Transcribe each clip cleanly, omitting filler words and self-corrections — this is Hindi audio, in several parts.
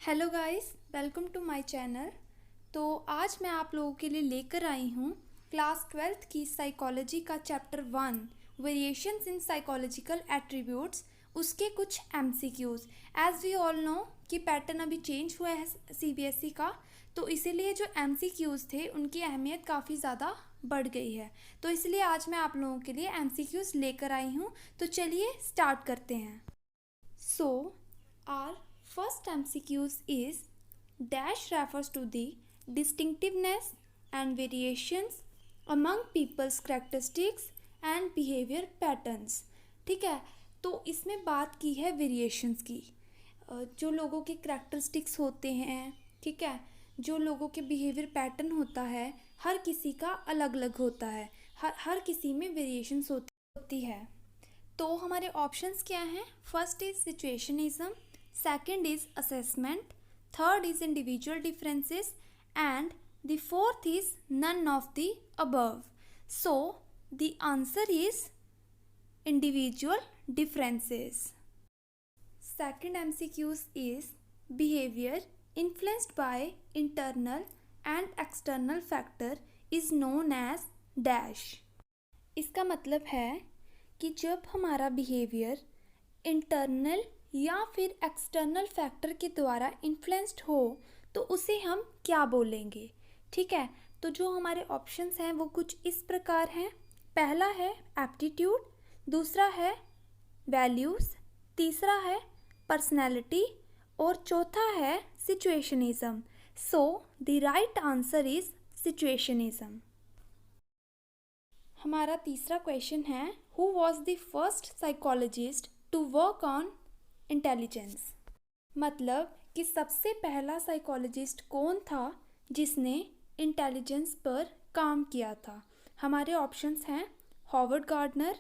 Hello guys, welcome to my channel. तो आज मैं आप लोगों के लिए लेकर आई हूँ क्लास 12th की साइकोलॉजी का chapter 1 variations in psychological attributes, उसके कुछ MCQs. As we all know कि पैटर्न अभी चेंज हुआ है सीबीएसई का, तो इसीलिए जो एमसीक्यूज़ थे उनकी अहमियत काफ़ी ज़्यादा बढ़ गई है। तो इसलिए आज मैं आप लोगों के लिए एमसीक्यूज़ लेकर आई हूँ। तो चलिए स्टार्ट करते हैं। सो are first MCQs is dash refers to the distinctiveness and variations among people's characteristics and behavior patterns। ठीक है, तो इसमें बात की है वेरिएशंस की। जो लोगों के करैक्टरिस्टिक्स होते हैं, ठीक है, जो लोगों के बिहेवियर पैटर्न होता है, हर किसी का अलग अलग होता है, हर किसी में वेरिएशंस होती है। तो हमारे ऑप्शंस क्या हैं? First is situationism, second is assessment, third is individual differences, and the fourth is none of the above. So the answer is individual differences. Second MCQs is behavior influenced by internal and external factor is known as dash। इसका मतलब है कि जब हमारा बिहेवियर इंटरनल या फिर एक्सटर्नल फैक्टर के द्वारा इन्फ्लुएंस्ड हो तो उसे हम क्या बोलेंगे। ठीक है, तो जो हमारे ऑप्शंस हैं वो कुछ इस प्रकार हैं। पहला है एप्टीट्यूड, दूसरा है वैल्यूज़, तीसरा है पर्सनैलिटी और चौथा है situationism. So the right answer is situationism. हमारा तीसरा क्वेश्चन है, who was the first psychologist to work on intelligence. मतलब कि सबसे पहला साइकोलॉजिस्ट कौन था जिसने इंटेलिजेंस पर काम किया था। हमारे ऑप्शंस हैं Howard Gardner,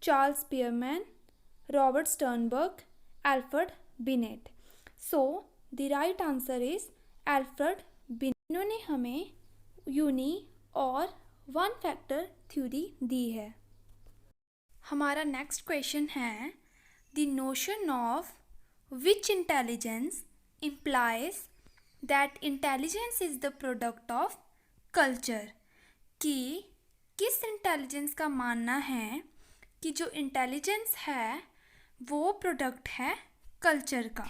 Charles Spearman, Robert Sternberg, Alfred Binet. So the right answer is Alfred Binet. इन्होंने हमें यूनी और वन फैक्टर थ्योरी दी है। हमारा नेक्स्ट क्वेश्चन है, the notion of which intelligence implies that intelligence is the product of culture। कि किस इंटेलिजेंस का मानना है कि जो इंटेलिजेंस है वो प्रोडक्ट है कल्चर का।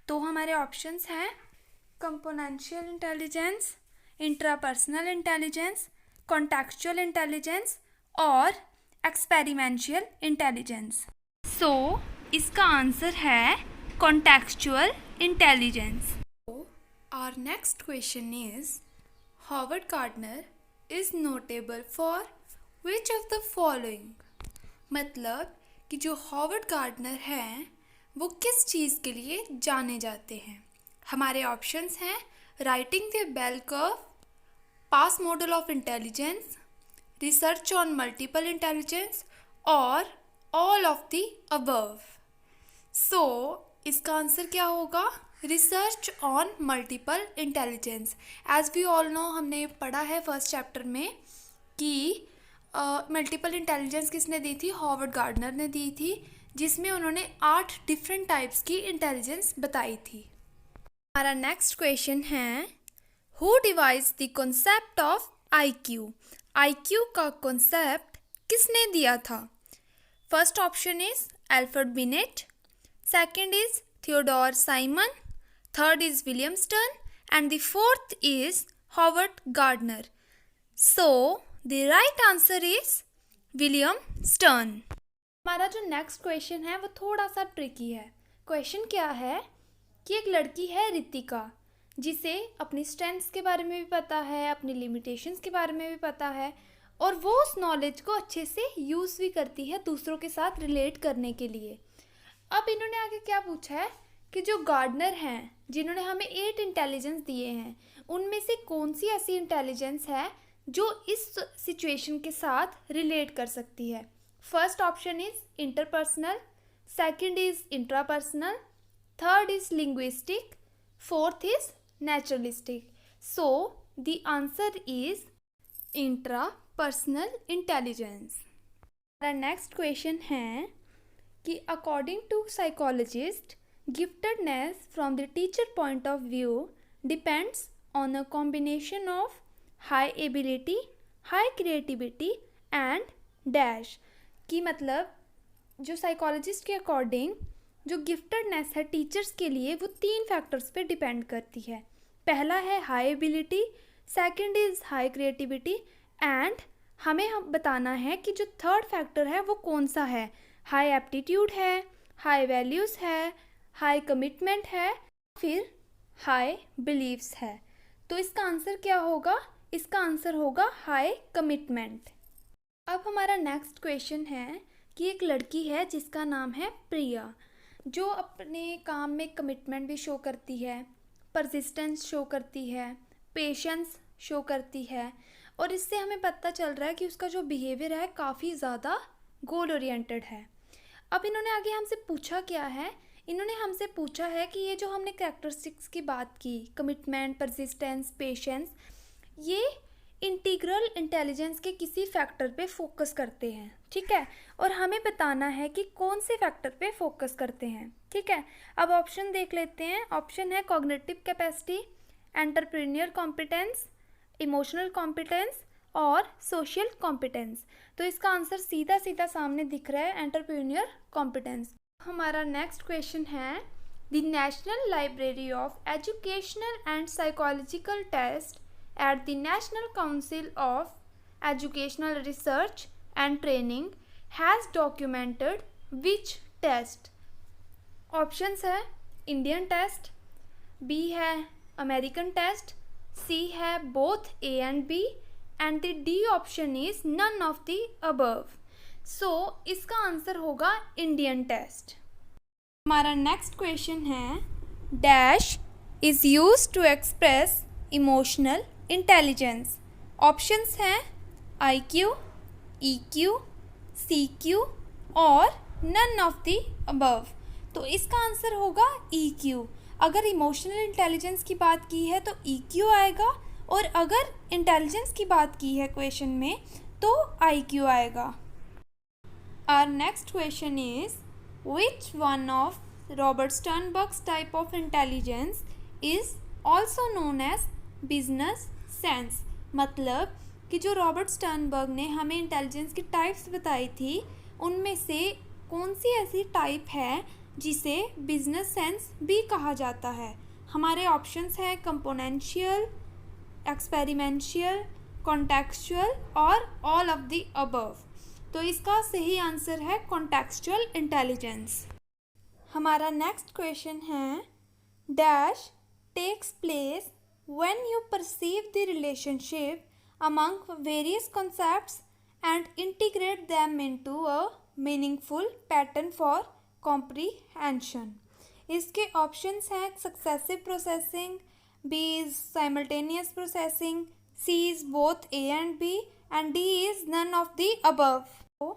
तो हमारे ऑप्शंस हैं componential intelligence, intrapersonal intelligence, contextual intelligence और एक्सपेरिमेंशियल इंटेलिजेंस। सो इसका आंसर है contextual intelligence. Our next question is, Howard Gardner is notable for which of the following. मतलब कि जो हॉवर्ड गार्डनर हैं वो किस चीज़ के लिए जाने जाते हैं। हमारे ऑप्शंस हैं writing the bell curve, PASS model of intelligence, research on multiple intelligence और all of the above. So इसका आंसर क्या होगा? Research on multiple intelligence. As we all know, हमने पढ़ा है फर्स्ट चैप्टर में कि मल्टीपल इंटेलिजेंस किसने दी थी? हॉवर्ड गार्डनर ने दी थी, जिसमें उन्होंने 8 डिफरेंट टाइप्स की इंटेलिजेंस बताई थी। हमारा नेक्स्ट क्वेश्चन है, who devised the concept of IQ। IQ का कॉन्सेप्ट किसने दिया था? First option is Alfred Binet, second is Theodore Simon, third is William Stern and the fourth is Howard Gardner. So the right answer is William Stern। हमारा जो नेक्स्ट क्वेश्चन है वो थोड़ा सा ट्रिकी है। क्वेश्चन क्या है कि एक लड़की है रितिका, जिसे अपनी स्ट्रेंथ्स के बारे में भी पता है, अपनी लिमिटेशंस के बारे में भी पता है और वो उस नॉलेज को अच्छे से यूज़ भी करती है दूसरों के साथ रिलेट करने के लिए। अब इन्होंने आगे क्या पूछा है कि जो गार्डनर हैं जिन्होंने हमें 8 इंटेलिजेंस दिए हैं, उनमें से कौन सी ऐसी इंटेलिजेंस है जो इस सिचुएशन के साथ रिलेट कर सकती है। First option is interpersonal, second is intrapersonal, third is linguistic, fourth is naturalistic. So the answer is intrapersonal intelligence. हमारा नेक्स्ट क्वेश्चन है कि according to psychologist Giftedness from the teacher point of view depends on a combination of high ability, high creativity and dash। कि मतलब जो साइकोलॉजिस्ट के अकॉर्डिंग जो गिफ्टेडनेस है टीचर्स के लिए वो 3 फैक्टर्स पे डिपेंड करती है। पहला है high ability, second is high creativity and हमें हम बताना है कि जो थर्ड फैक्टर है वो कौन सा है। हाई एप्टीट्यूड है, हाई वैल्यूज़ है, हाई कमिटमेंट है, फिर हाई बिलीव्स है। तो इसका आंसर क्या होगा? इसका आंसर होगा हाई कमिटमेंट। अब हमारा नेक्स्ट क्वेश्चन है कि एक लड़की है जिसका नाम है प्रिया, जो अपने काम में कमिटमेंट भी शो करती है, परसिस्टेंस शो करती है, पेशेंस शो करती है और इससे हमें पता चल रहा है कि उसका जो बिहेवियर है काफ़ी ज़्यादा गोल ओरिएंटेड है। अब इन्होंने आगे हमसे पूछा क्या है? इन्होंने हमसे पूछा है कि ये जो हमने कैरेक्टरिस्टिक्स की बात की, कमिटमेंट, परसिस्टेंस, पेशेंस, ये इंटीग्रल इंटेलिजेंस के किसी फैक्टर पे फोकस करते हैं, ठीक है, और हमें बताना है कि कौन से फैक्टर पे फोकस करते हैं, ठीक है। अब ऑप्शन देख लेते हैं। ऑप्शन है cognitive capacity, entrepreneur competence, emotional competence और सोशल कॉम्पिटेंस। तो इसका आंसर सीधा सीधा सामने दिख रहा है, एंटरप्रेन्योर कॉम्पिटेंस। हमारा नेक्स्ट क्वेश्चन है the national library of educational and psychological test at the National Council of Educational Research and Training has documented which test? Options है इंडियन टेस्ट, बी है अमेरिकन टेस्ट, सी है both A and B and the D option is none of the above. So इसका आंसर होगा इंडियन टेस्ट। हमारा नेक्स्ट क्वेश्चन है dash is used to express emotional intelligence. Options हैं IQ, EQ, CQ और नन ऑफ द अबव। तो इसका आंसर होगा EQ। अगर इमोशनल इंटेलिजेंस की बात की है तो EQ आएगा और अगर इंटेलिजेंस की बात की है क्वेश्चन में तो IQ आएगा। Our next question is which one of Robert Sternberg's type of intelligence is also known as business sense. मतलब कि जो रॉबर्ट स्टर्नबर्ग ने हमें इंटेलिजेंस की टाइप्स बताई थी उनमें से कौन सी ऐसी टाइप है जिसे बिजनेस सेंस भी कहा जाता है। हमारे ऑप्शंस हैं कंपोनेंशियल, एक्सपेरिमेंशियल, कॉन्टेक्चुअल और ऑल ऑफ द अबव। तो इसका सही आंसर है कॉन्टेक्चुअल इंटेलिजेंस। हमारा नेक्स्ट क्वेश्चन है dash takes place when you perceive the relationship among various concepts and integrate them into a meaningful pattern for comprehension। इसके ऑप्शंस हैं successive processing, B is simultaneous processing, C is both A and B and D is none of the above. तो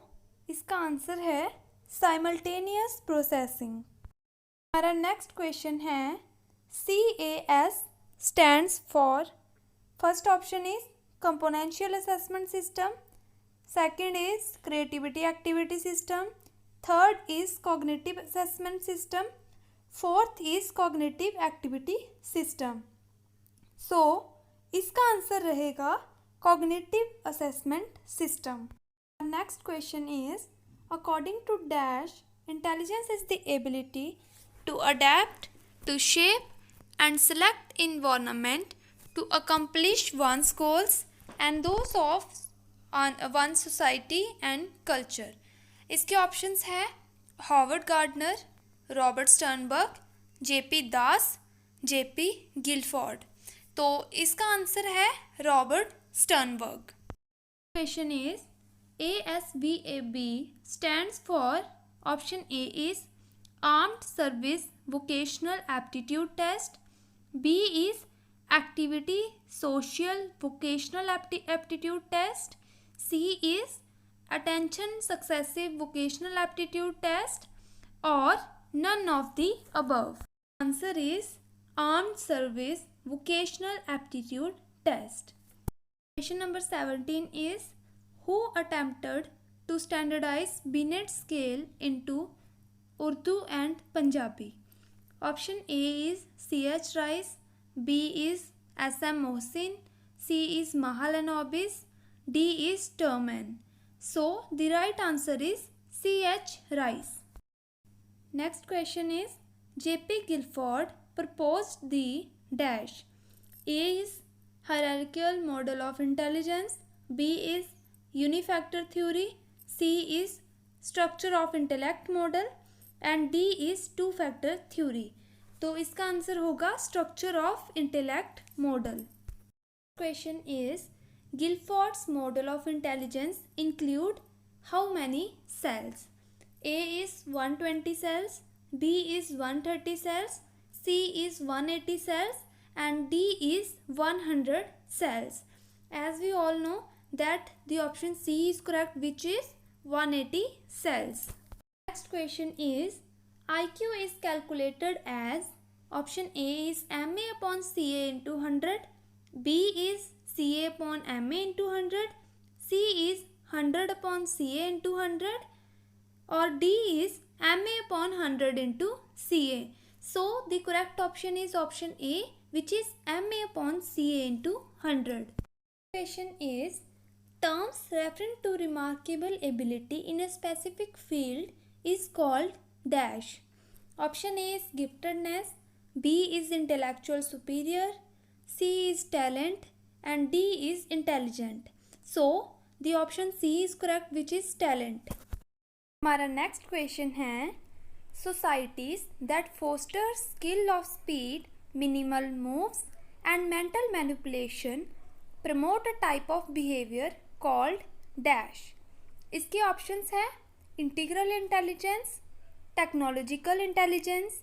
इसका आंसर है साइमल्टेनियस प्रोसेसिंग। हमारा नेक्स्ट क्वेश्चन है CAS stands for, first option is componential assessment system, second is creativity activity system, third is cognitive assessment system, fourth is cognitive activity system। so इसका आंसर रहेगा cognitive assessment system। next question is according to dash intelligence is the ability to adapt, to shape and select environment to accomplish one's goals and those of one's society and culture। इसके ऑप्शंस हैं Howard Gardner, Robert Sternberg, JP Das, JP Guilford. तो इसका आंसर है Robert Sternberg. Question is ASVAB stands for, option A is Armed Service Vocational Aptitude Test, B is Activity Social Vocational Aptitude Test, C is Attention Successive Vocational Aptitude Test or none of the above। Answer is Armed Service Vocational Aptitude Test। Question number 17 is who attempted to standardize Binet scale into Urdu and Punjabi। Option A is C.H. Rice, B is S.M. Mohsin, C is Mahalanobis, D is Terman. So the right answer is C.H. Rice. Next question is J.P. Guilford proposed the dash. A is hierarchical model of intelligence, B is unifactor theory, C is structure of intellect model and D is two factor theory. तो इसका आंसर होगा structure of intellect model. Question is Guilford's model of intelligence include how many cells? A is 120 cells, B is 130 cells, C is 180 cells and D is 100 cells. As we all know that the option C is correct, which is 180 cells. Next question is IQ is calculated as option A is MA upon CA into 100, B is CA upon MA into 100, C is 100 upon CA into 100 or D is MA upon 100 into CA. So the correct option is option A, which is MA upon CA into 100. Question is terms referring to remarkable ability in a specific field is called dash. Option A is giftedness, B is intellectual superior, C is talent and D is intelligent. So the option C is correct, which is talent. हमारा नेक्स्ट क्वेश्चन है societies that foster skill of speed, minimal moves and mental manipulation promote a type of behavior called dash. इसके ऑप्शंस हैं integral intelligence, technological intelligence,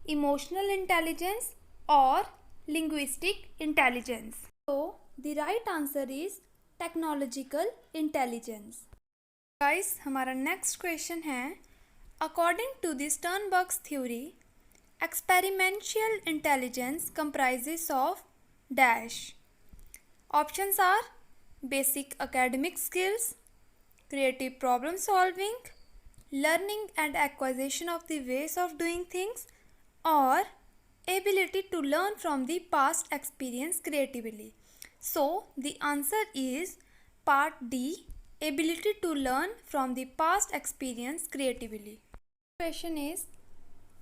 emotional intelligence और लिंग्विस्टिक इंटेलिजेंस. तो the right answer is technological intelligence. Guys हमारा नेक्स्ट क्वेश्चन है according to the Sternberg's theory experiential intelligence comprises of dash. Options are basic academic skills, creative problem solving, learning and acquisition of the ways of doing things, or ability to learn from the past experience creatively. So the answer is part D, ability to learn from the past experience creatively. Question is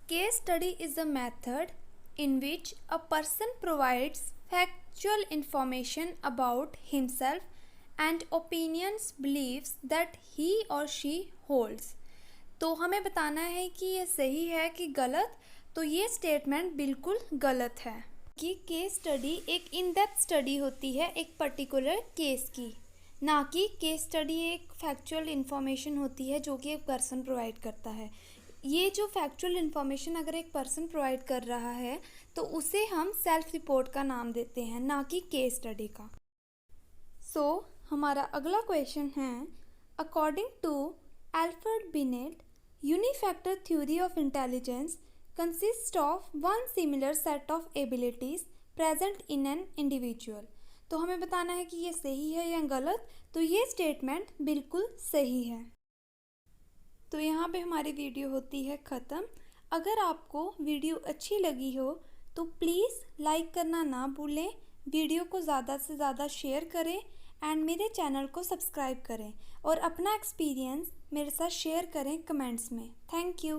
case study is a method in which a person provides factual information about himself and opinions beliefs that he or she holds. तो हमें बताना है कि ये सही है कि गलत. तो ये स्टेटमेंट बिल्कुल गलत है कि केस स्टडी एक इन डेप्थ स्टडी होती है एक पर्टिकुलर केस की, ना कि केस स्टडी एक फैक्चुअल इन्फॉर्मेशन होती है जो कि एक पर्सन प्रोवाइड करता है. ये जो फैक्चुअल इन्फॉर्मेशन अगर एक पर्सन प्रोवाइड कर रहा है तो उसे हम सेल्फ रिपोर्ट का नाम देते हैं, ना कि केस स्टडी का. सो हमारा अगला क्वेश्चन है according to Alfred Binet unifactor theory of intelligence consist of one similar set of abilities present in an individual. तो हमें बताना है कि ये सही है या गलत. तो ये स्टेटमेंट बिल्कुल सही है. तो यहाँ पे हमारी वीडियो होती है ख़त्म. अगर आपको वीडियो अच्छी लगी हो तो प्लीज़ लाइक करना ना भूलें, वीडियो को ज़्यादा से ज़्यादा शेयर करें एंड मेरे चैनल को सब्सक्राइब करें और अपना एक्सपीरियंस मेरे साथ शेयर करें कमेंट्स में. Thank you.